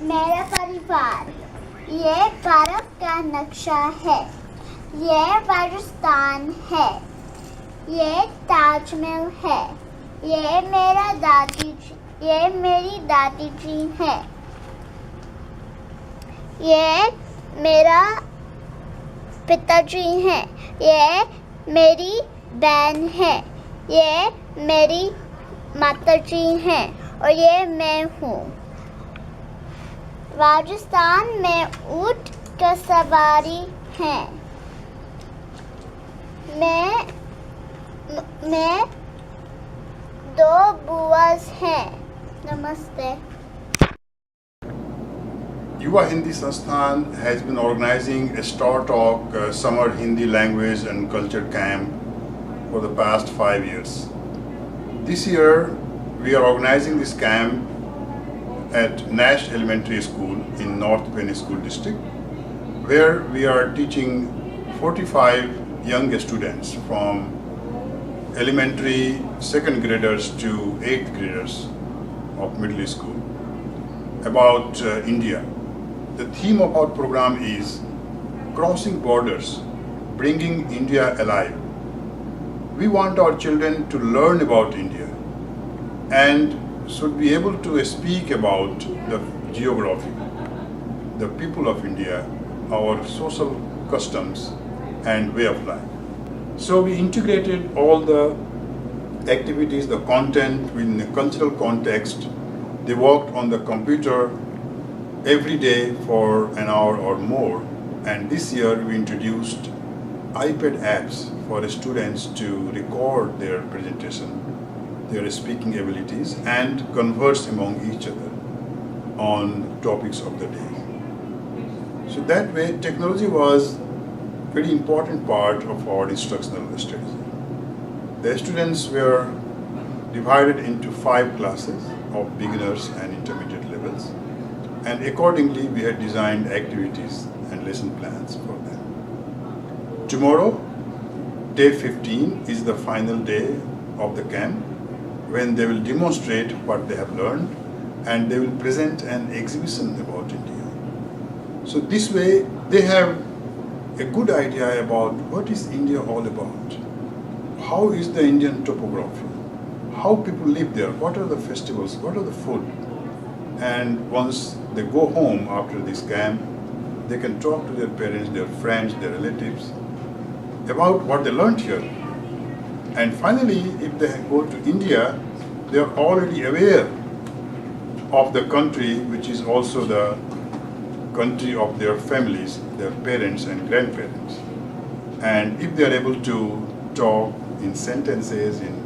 मेरा परिवार, ये भारत का नक्शा है, ये राजस्थान है, ये ताजमहल है, ये मेरी दादी जी है, ये मेरा पिताजी हैं, ये मेरी बहन है, ये मेरी माताजी हैं और ये मैं हूँ। राजस्थान में ऊंट का सवारी है। मैं दो बुआस हैं। नमस्ते। Yuva Hindi Sansthan has been organizing a Star Talk Summer Hindi Language and Culture Camp for the past 5 years. This year, we are organizing this camp at Nash Elementary School in North Penny School District, where we are teaching 45 young students from elementary second graders to 8th graders of middle school about India. The theme of our program is Crossing Borders, Bringing India Alive. We want our children to learn about India and should be able to speak about the geography, the people of India, our social customs and way of life. So we integrated all the activities, the content within the cultural context. They worked on the computer every day for an hour or more, and this year we introduced iPad apps for students to record their presentation, their speaking abilities, and converse among each other on topics of the day. So that way, technology was a very important part of our instructional strategy. The students were divided into 5 classes of beginners and intermediate levels, and accordingly we had designed activities and lesson plans for them. Tomorrow, day 15, is the final day of the camp, when they will demonstrate what they have learned and they will present an exhibition about India. So this way they have a good idea about what is India all about, how is the Indian topography, how people live there, what are the festivals, what are the food. And once they go home after this camp, they can talk to their parents, their friends, their relatives about what they learned here. And finally, if they go to India, they are already aware of the country, which is also the country of their families, their parents and grandparents. And if they are able to talk in sentences, in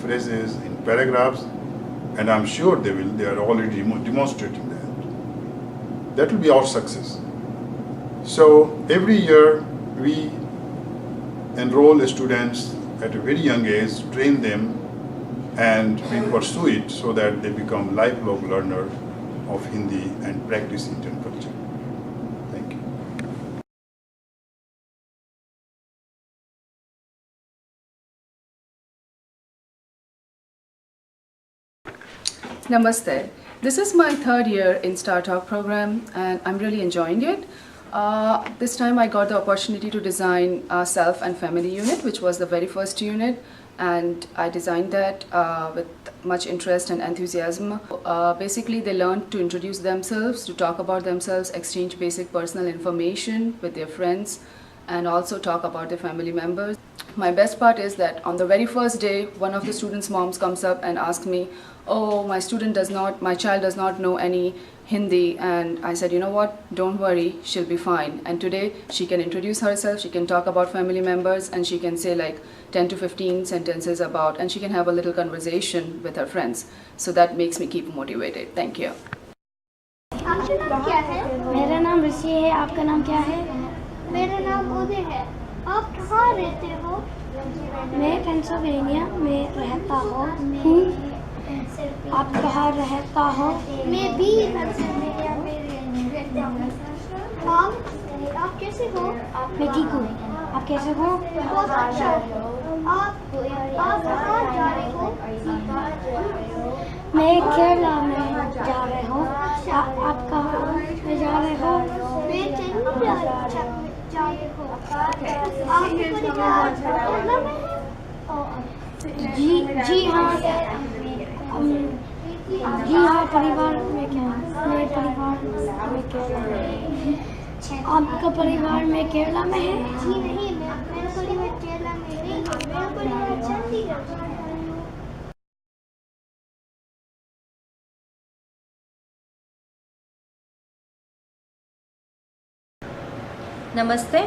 phrases, in paragraphs, and I'm sure they will, they are already demonstrating that. That will be our success. So every year we enroll students at a very young age, train them, and we pursue it so that they become lifelong learner of Hindi and practice Indian culture. Thank you. Namaste. This is my 3rd year in Star Talk program and I'm really enjoying it. This time I got the opportunity to design a self and family unit, which was the very first unit, and I designed that with much interest and enthusiasm. Basically they learned to introduce themselves, to talk about themselves, exchange basic personal information with their friends, and also talk about their family members. My best part is that on the very first day, one of the students' moms comes up and asks me, "Oh, my child does not know any Hindi," and I said, "You know what, don't worry, she'll be fine." And today she can introduce herself, she can talk about family members, and she can say like 10 to 15 sentences about, and she can have a little conversation with her friends. So that makes me keep motivated. Thank you. आपका नाम क्या है? मेरा नाम ऋषि है। आपका नाम क्या है? मेरा नाम उदय है। आप कहाँ रहते हो? मैं पेंसिल्वेनिया में रहता हूँ। आप कहाँ रहता हो? मैं भी पेंसिल्वेनिया में रहता हूँ। आप कैसे हो? मैं ठीक हूँ। आप कैसे हो? बहुत अच्छा। आप कहाँ जा रहे हो? मैं केरला में जा रहा हूँ। आप कहाँ आपके परिवार केरला में है? जी हाँ जी हाँ परिवार में क्या मेरे परिवार में केरला में। आपका परिवार में केरला में है? जी नहीं, मेरा परिवार केरला में नहीं है, मेरा परिवार चंडीगढ़ में है। Namaste.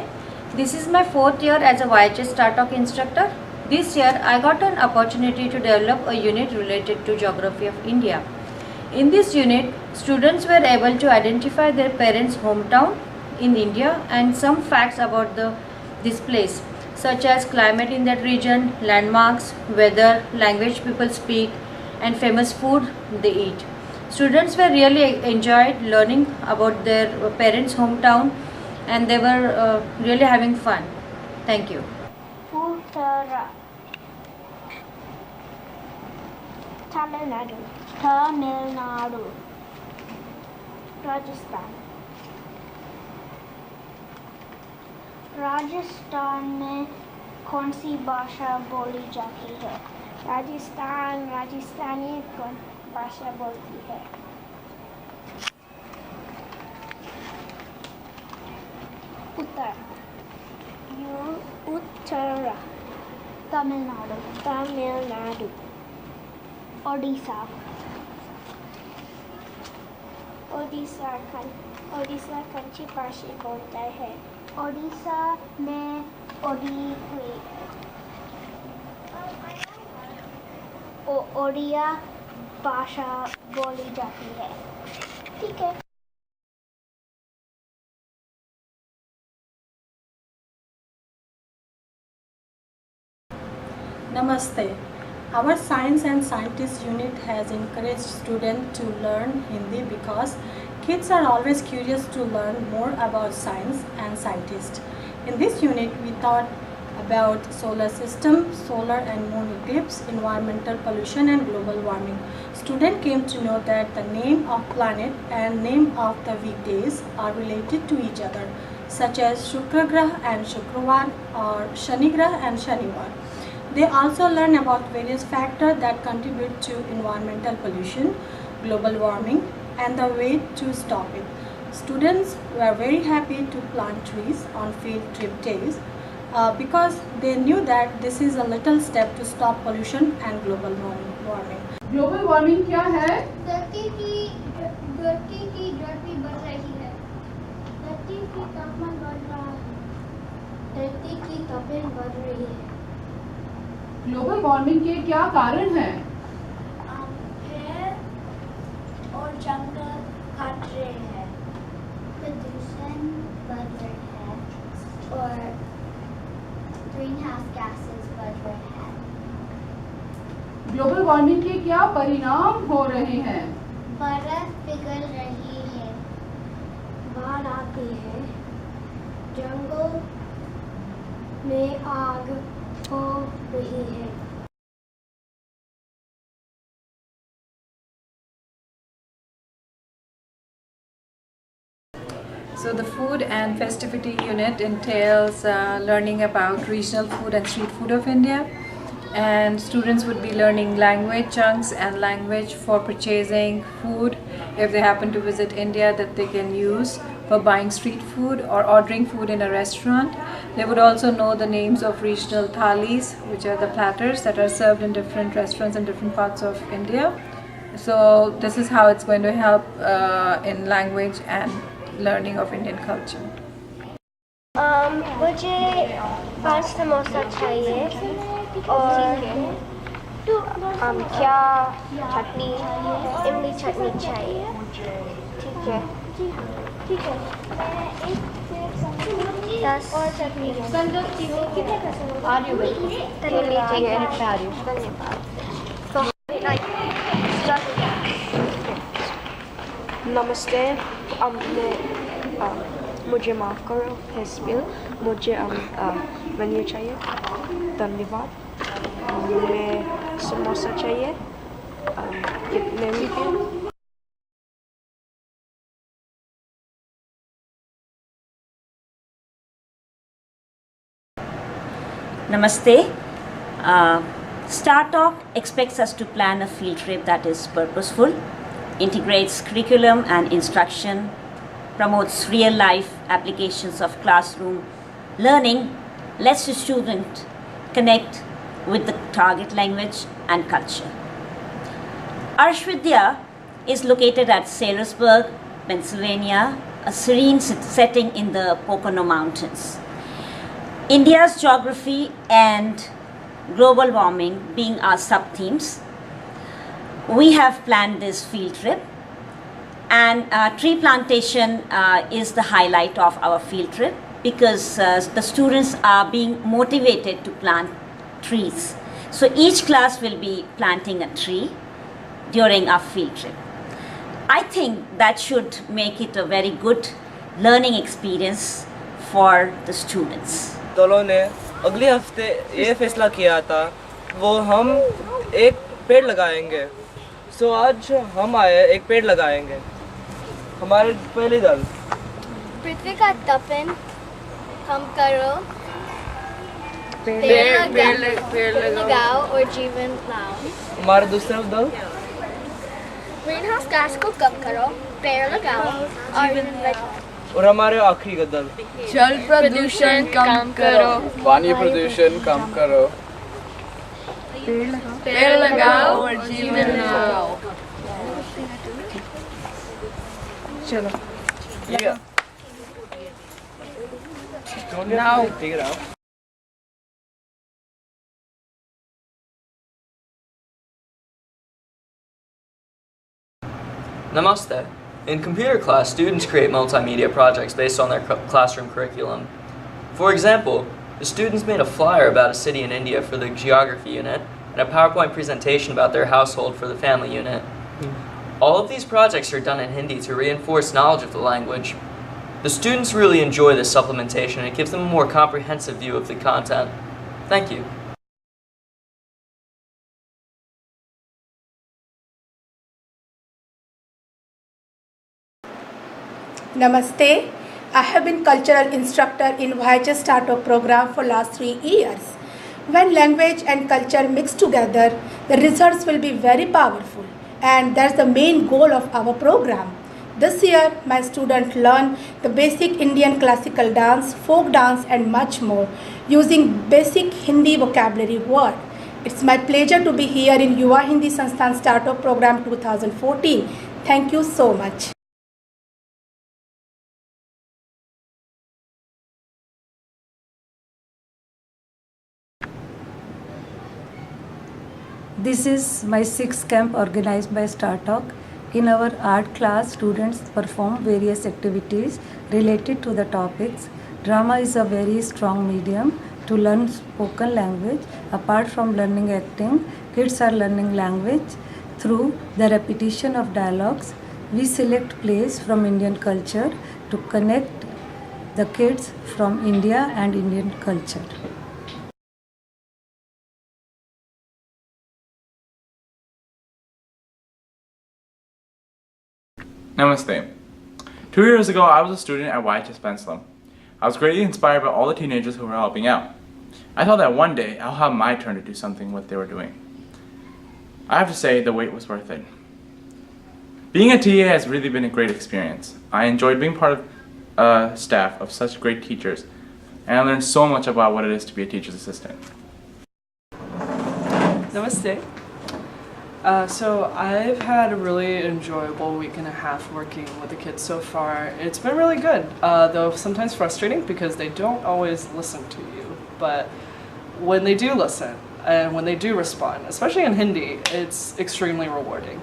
This is my 4th year as a YHS StarTalk instructor. This year I got an opportunity to develop a unit related to geography of India. In this unit, students were able to identify their parents' hometown in India and some facts about this place, such as climate in that region, landmarks, weather, language people speak, and famous food they eat. Students were really enjoyed learning about their parents' hometown and they were really having fun. Thank you. Uttara Tamil Nadu Rajasthan Rajasthan में कौन सी भाषा बोली जाती है? राजस्थानी कौन भाषा बोलती है? उत्तर तमिलनाडु ओडिशा कौन-सी भाषा बोलता है? ओडिशा में ओडिया भाषा बोली जाती है। ठीक है। Namaste. Our Science and Scientists unit has encouraged students to learn Hindi because kids are always curious to learn more about science and scientists. In this unit, we taught about solar system, solar and moon eclipse, environmental pollution and global warming. Students came to know that the name of planet and name of the weekdays are related to each other, such as Shukra Grah and Shukrawar or Shani Grah and Shaniwar. They also learn about various factors that contribute to environmental pollution, global warming, and the way to stop it. Students were very happy to plant trees on field trip days because they knew that this is a little step to stop pollution and global warming. Global warming क्या है? धरती की गर्मी बढ़ रही है। धरती की तापमान बढ़ रही है। ग्लोबल वार्मिंग के क्या कारण हैं? पेड़ और जंगल काट रहे हैं, प्रदूषण बढ़ रहा है और ग्रीन हाउस गैसेस बढ़ रहे हैं। ग्लोबल वार्मिंग के क्या परिणाम हो रहे हैं? बर्फ पिघल रही है, बाढ़ आती है, जंगल में आग हो रही है। So the food and festivity unit entails learning about regional food and street food of India, and students would be learning language chunks and language for purchasing food if they happen to visit India that they can use for buying street food or ordering food in a restaurant. They would also know the names of regional thalis, which are the platters that are served in different restaurants in different parts of India. So this is how it's going to help in language and learning of Indian culture. मुझे 5 समोसा चाहिए और क्या चटनी, इमली चटनी चाहिए। ठीक है। ठीक है। 10 और चटनी। नमस्ते। मुझे माफ़ करो हेस्पिल, मुझे मेन्यू चाहिए। धन्यवाद। मैं समोसा चाहिए। कितने रुपये? Namaste. StarTalk expects us to plan a field trip that is purposeful, integrates curriculum and instruction, promotes real-life applications of classroom learning, lets the student connect with the target language and culture. Arshvidya is located at Sayresburg, Pennsylvania, a serene setting in the Pocono Mountains. India's geography and global warming being our sub-themes, we have planned this field trip, and tree plantation is the highlight of our field trip because the students are being motivated to plant trees. So each class will be planting a tree during our field trip. I think that should make it a very good learning experience for the students. दोनों ने अगले हफ्ते ये फैसला किया था वो हम एक पेड़ लगाएंगे। सो आज हम आए एक पेड़ लगाएंगे। हमारे पहले दल पृथ्वी का तपन कम करो, पेड़ लगाओ और जीवन लाओ। हमारा दूसरा दल ग्रीन हाउस गैस को कम करो, पेड़ लगाओ और जीवन बचाओ। और हमारे आखिरी दल जल प्रदूषण कम करो, पानी प्रदूषण कम करो, पेड़ लगाओ और जीवन लगाओ। चलो Now take it out. Namaste. In computer class, students create multimedia projects based on their classroom curriculum. For example, the students made a flyer about a city in India for the geography unit and a PowerPoint presentation about their household for the family unit. All of these projects are done in Hindi to reinforce knowledge of the language. The students really enjoy this supplementation and it gives them a more comprehensive view of the content. Thank you. Namaste. I have been cultural instructor in YHS startup program for last 3 years. When language and culture mix together, the results will be very powerful, and that's the main goal of our program. This year, my students learn the basic Indian classical dance, folk dance, and much more using basic Hindi vocabulary word. It's my pleasure to be here in Yuva Hindi Sansthan Startup Program 2014. Thank you so much. This is my 6th camp organized by StarTalk. In our art class, students perform various activities related to the topics. Drama is a very strong medium to learn spoken language. Apart from learning acting, kids are learning language through the repetition of dialogues. We select plays from Indian culture to connect the kids from India and Indian culture. Namaste. 2 years ago, I was a student at YHS Penslam. I was greatly inspired by all the teenagers who were helping out. I thought that one day I'll have my turn to do something what they were doing. I have to say the wait was worth it. Being a TA has really been a great experience. I enjoyed being part of a staff of such great teachers, and I learned so much about what it is to be a teacher's assistant. Namaste. So I've had a really enjoyable week and a half working with the kids so far. It's been really good, though sometimes frustrating because they don't always listen to you. But when they do listen and when they do respond, especially in Hindi, it's extremely rewarding.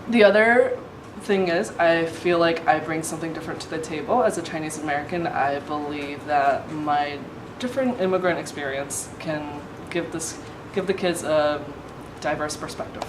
The other thing is, I feel like I bring something different to the table. As a Chinese American, I believe that my different immigrant experience can give the kids a diverse perspective.